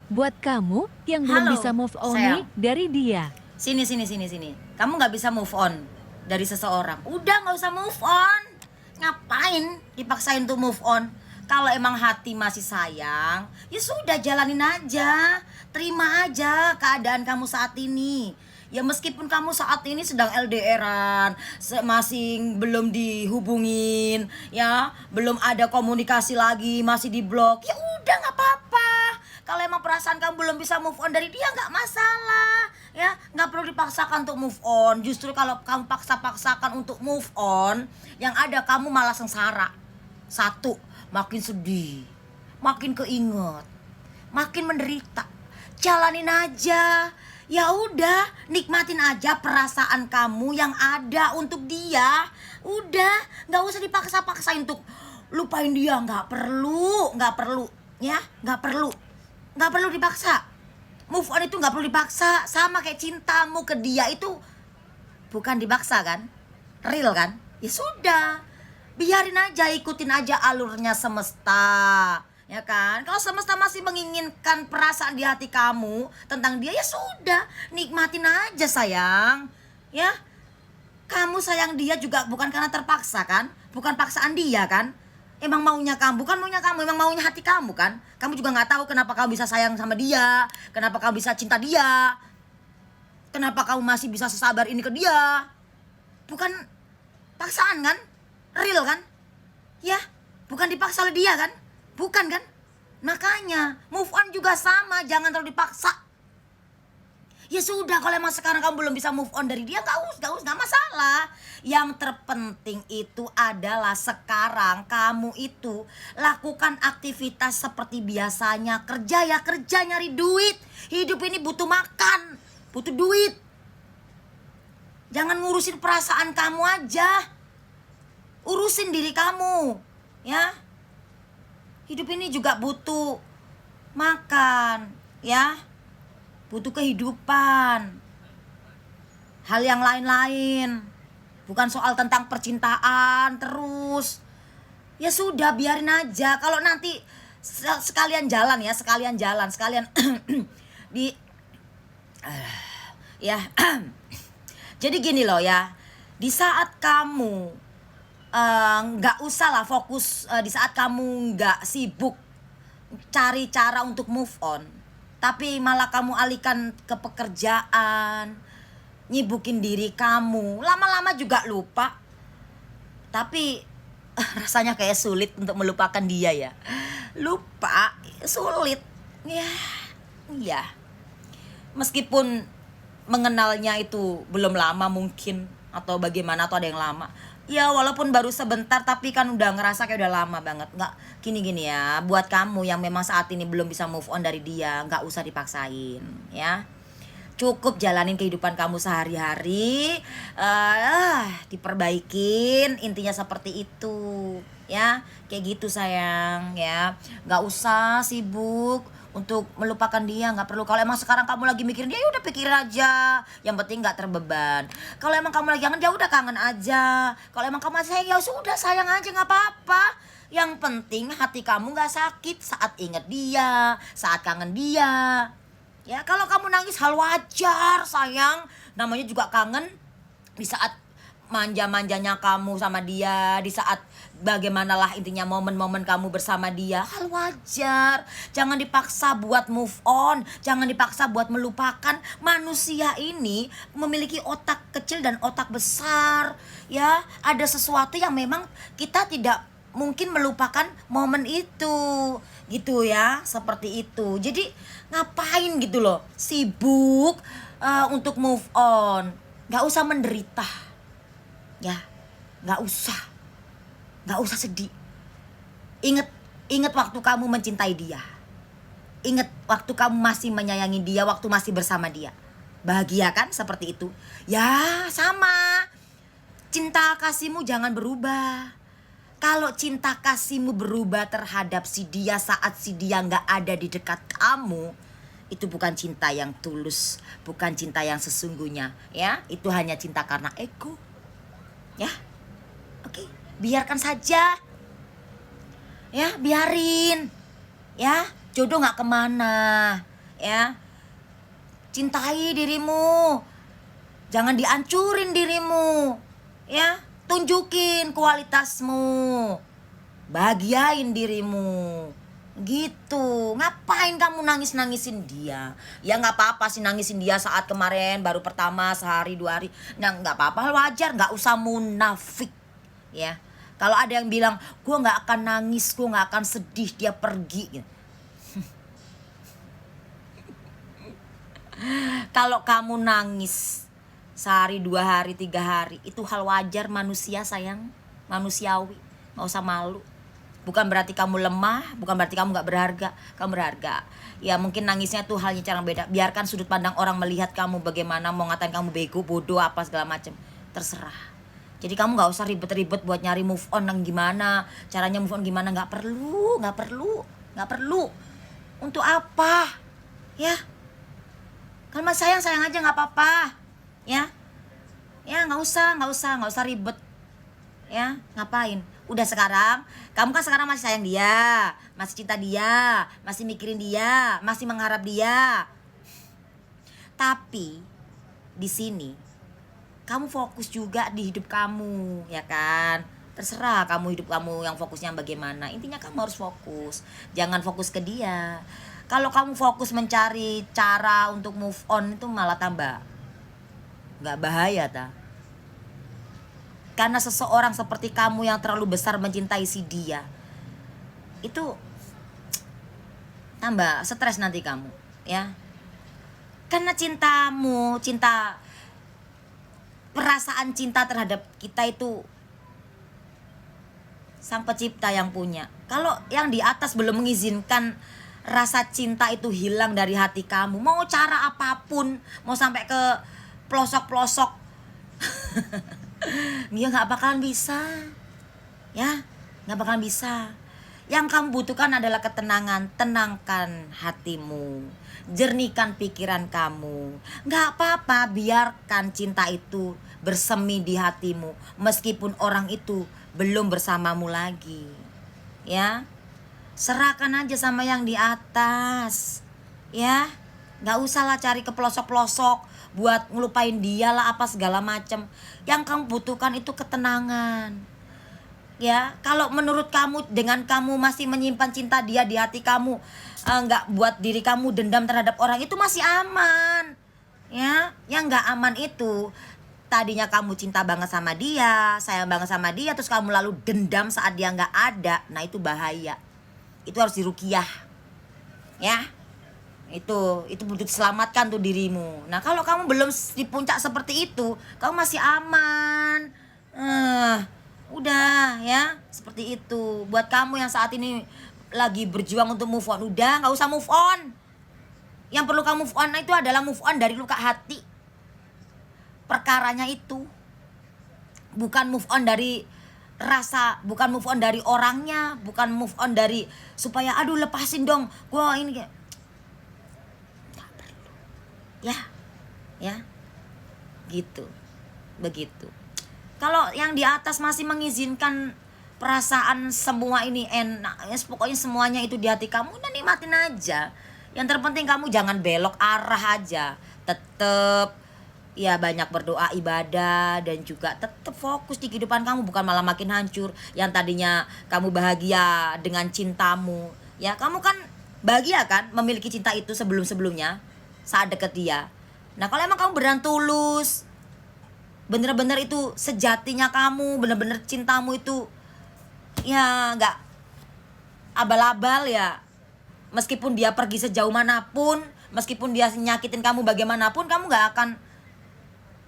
Buat kamu yang belum bisa Halo, move on nih sayang. dari dia. Sini. Kamu nggak bisa move on dari seseorang. Udah nggak usah move on. Ngapain dipaksain untuk move on? Kalau emang hati masih sayang, ya sudah jalanin aja. Terima aja keadaan kamu saat ini. Ya meskipun kamu saat ini sedang LDRan, masih belum dihubungin, ya belum ada komunikasi lagi, masih di blok. Ya udah nggak apa-apa. Kalau emang perasaan kamu belum bisa move on dari dia nggak masalah, ya nggak perlu dipaksakan untuk move on. Justru kalau kamu paksa-paksakan untuk move on, yang ada kamu malah sengsara. Satu, makin sedih, makin keinget, makin menderita. Jalanin aja. Ya udah, nikmatin aja perasaan kamu yang ada untuk dia. Udah, nggak usah dipaksa-paksain untuk lupain dia. Nggak perlu, ya, nggak perlu dipaksa. Move on itu nggak perlu dipaksa. Sama kayak cintamu ke dia itu bukan dipaksa kan, real kan. Ya sudah, biarin aja, ikutin aja alurnya semesta, ya kan. Kalau semesta masih menginginkan perasaan di hati kamu tentang dia, ya sudah, nikmatin aja sayang, ya. Kamu sayang dia juga bukan karena terpaksa kan, bukan paksaan dia kan. Emang maunya kamu, bukan maunya kamu, emang maunya hati kamu kan. Kamu juga nggak tahu kenapa kamu bisa sayang sama dia, kenapa kamu bisa cinta dia, kenapa kamu masih bisa sesabar ini ke dia. Bukan paksaan kan, real kan, ya. Bukan dipaksa oleh dia kan, bukan kan. Makanya move on juga sama, jangan terlalu dipaksa. Ya sudah, kalau emang sekarang kamu belum bisa move on dari dia, nggak masalah. Yang terpenting itu adalah sekarang kamu itu lakukan aktivitas seperti biasanya. Kerja ya kerja, nyari duit. Hidup ini butuh makan, butuh duit. Jangan ngurusin perasaan kamu aja. Urusin diri kamu, ya. Hidup ini juga butuh makan, ya. Butuh kehidupan, hal yang lain-lain. Bukan soal tentang percintaan terus. Ya sudah, biarin aja. Kalau nanti sekalian jalan ya, sekalian di ya. Jadi gini loh ya, di saat kamu nggak usah lah fokus, di saat kamu nggak sibuk cari cara untuk move on, tapi malah kamu alihkan ke pekerjaan, nyibukin diri kamu, lama-lama juga lupa. Tapi rasanya kayak sulit untuk melupakan dia ya. Lupa, sulit. Ya, iya. Meskipun mengenalnya itu belum lama mungkin, atau bagaimana, atau ada yang lama. Ya walaupun baru sebentar, tapi kan udah ngerasa kayak udah lama banget. Nggak, gini ya, buat kamu yang memang saat ini belum bisa move on dari dia, nggak usah dipaksain, ya. Cukup jalanin kehidupan kamu sehari-hari, diperbaikin, intinya seperti itu, ya. Kayak gitu sayang, ya. Nggak usah sibuk untuk melupakan dia, nggak perlu. Kalau emang sekarang kamu lagi mikirin dia, ya udah pikirin aja, yang penting nggak terbeban. Kalau emang kamu lagi kangen, ya udah kangen aja. Kalau emang kamu masih sayang, ya sudah sayang aja, nggak apa-apa. Yang penting hati kamu nggak sakit saat inget dia, saat kangen dia. Ya kalau kamu nangis hal wajar sayang, namanya juga kangen. Di saat manja-manjanya kamu sama dia, di saat bagaimanalah intinya momen-momen kamu bersama dia, hal wajar. Jangan dipaksa buat move on, jangan dipaksa buat melupakan. Manusia ini memiliki otak kecil dan otak besar, ya. Ada sesuatu yang memang kita tidak mungkin melupakan momen itu, gitu ya, seperti itu. Jadi ngapain gitu loh sibuk untuk move on, nggak usah menderita, ya, nggak usah sedih. Ingat waktu kamu mencintai dia, ingat waktu kamu masih menyayangi dia, waktu masih bersama dia, bahagia kan seperti itu. Ya sama, cinta kasihmu jangan berubah. Kalau cinta kasihmu berubah terhadap si dia saat si dia nggak ada di dekat kamu, itu bukan cinta yang tulus, bukan cinta yang sesungguhnya, ya. Itu hanya cinta karena ego, ya. Oke, biarkan saja, ya, biarin, ya. Jodoh nggak kemana, Ya, cintai dirimu, jangan dihancurin dirimu, ya, tunjukin kualitasmu, bahagiain dirimu, gitu. Ngapain kamu nangis-nangisin dia? Ya nggak apa-apa sih nangisin dia saat kemarin baru pertama sehari 2 hari, nah nggak apa-apa, wajar, nggak usah munafik, ya. Kalau ada yang bilang gue nggak akan nangis, gue nggak akan sedih dia pergi, gitu. Kalau kamu nangis sehari 2 hari 3 hari itu hal wajar, manusia sayang, manusiawi, nggak usah malu. Bukan berarti kamu lemah, bukan berarti kamu nggak berharga, kamu berharga. Ya mungkin nangisnya tuh halnya cara beda. Biarkan sudut pandang orang melihat kamu bagaimana, mau ngatain kamu bego, bodoh, apa segala macem, terserah. Jadi kamu nggak usah ribet-ribet buat nyari move on yang gimana, caranya move on gimana, nggak perlu, nggak perlu, nggak perlu. Untuk apa? Ya. Kalau masih sayang aja nggak apa-apa, ya, ya nggak usah ribet, ya, ngapain? Udah sekarang, kamu kan sekarang masih sayang dia, masih cinta dia, masih mikirin dia, masih mengharap dia. Tapi di sini kamu fokus juga di hidup kamu, ya kan? Terserah kamu hidup kamu yang fokusnya bagaimana. Intinya kamu harus fokus, jangan fokus ke dia. Kalau kamu fokus mencari cara untuk move on itu malah tambah nggak bahaya ta. Karena seseorang seperti kamu yang terlalu besar mencintai si dia, itu tambah stres nanti kamu, ya. Karena cintamu, perasaan cinta terhadap kita itu Sang Pencipta yang punya. Kalau yang di atas belum mengizinkan rasa cinta itu hilang dari hati kamu, mau cara apapun, mau sampai ke pelosok-pelosok, dia nggak bakalan bisa, ya, nggak bakalan bisa. Yang kamu butuhkan adalah ketenangan. Tenangkan hatimu, jernihkan pikiran kamu. Nggak apa-apa, biarkan cinta itu bersemi di hatimu, meskipun orang itu belum bersamamu lagi, ya. Serahkan aja sama yang di atas, ya. Gak usahlah cari ke pelosok-pelosok buat ngelupain dia lah apa segala macem. Yang kamu butuhkan itu ketenangan, ya. Kalau menurut kamu, dengan kamu masih menyimpan cinta dia di hati kamu, gak buat diri kamu dendam terhadap orang itu, masih aman, ya. Yang gak aman itu tadinya kamu cinta banget sama dia, sayang banget sama dia, terus kamu lalu dendam saat dia gak ada. Nah itu bahaya. Itu harus diruqyah, ya. Itu butuh diselamatkan tuh dirimu. Nah kalau kamu belum di puncak seperti itu, kamu masih aman. Udah, ya, seperti itu. Buat kamu yang saat ini lagi berjuang untuk move on, udah nggak usah move on. Yang perlu kamu move on itu adalah move on dari luka hati. Perkaranya itu bukan move on dari rasa, bukan move on dari orangnya, bukan move on dari supaya aduh lepasin dong gua ini, kayak nggak perlu, ya gitu, begitu. Kalau yang di atas masih mengizinkan perasaan semua ini enak, ya pokoknya semuanya itu di hati kamu, udah nikmatin aja. Yang terpenting kamu jangan belok arah aja, tetep ya banyak berdoa, ibadah, dan juga tetap fokus di kehidupan kamu, bukan malah makin hancur. Yang tadinya kamu bahagia dengan cintamu, ya kamu kan bahagia kan memiliki cinta itu sebelum-sebelumnya saat deket dia. Nah kalau emang kamu beneran tulus, bener-bener itu sejatinya kamu, bener-bener cintamu itu ya nggak abal-abal, ya meskipun dia pergi sejauh manapun, meskipun dia nyakitin kamu bagaimanapun, kamu nggak akan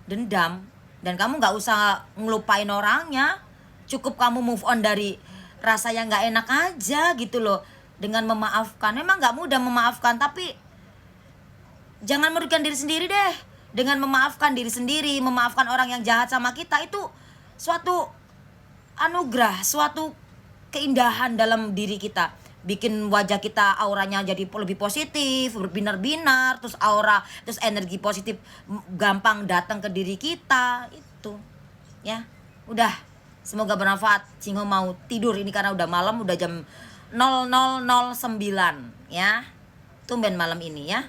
dendam. Dan kamu gak usah ngelupain orangnya. Cukup kamu move on dari rasa yang gak enak aja gitu loh, dengan memaafkan. Memang gak mudah memaafkan, tapi jangan merugikan diri sendiri deh. Dengan memaafkan diri sendiri, memaafkan orang yang jahat sama kita, itu suatu anugerah, suatu keindahan dalam diri kita. Bikin wajah kita auranya jadi lebih positif, berbinar-binar, terus aura, terus energi positif gampang datang ke diri kita itu, ya. Udah, semoga bermanfaat. Singo mau tidur ini karena udah malam, udah jam 00.09, ya. Tumben malam ini, ya.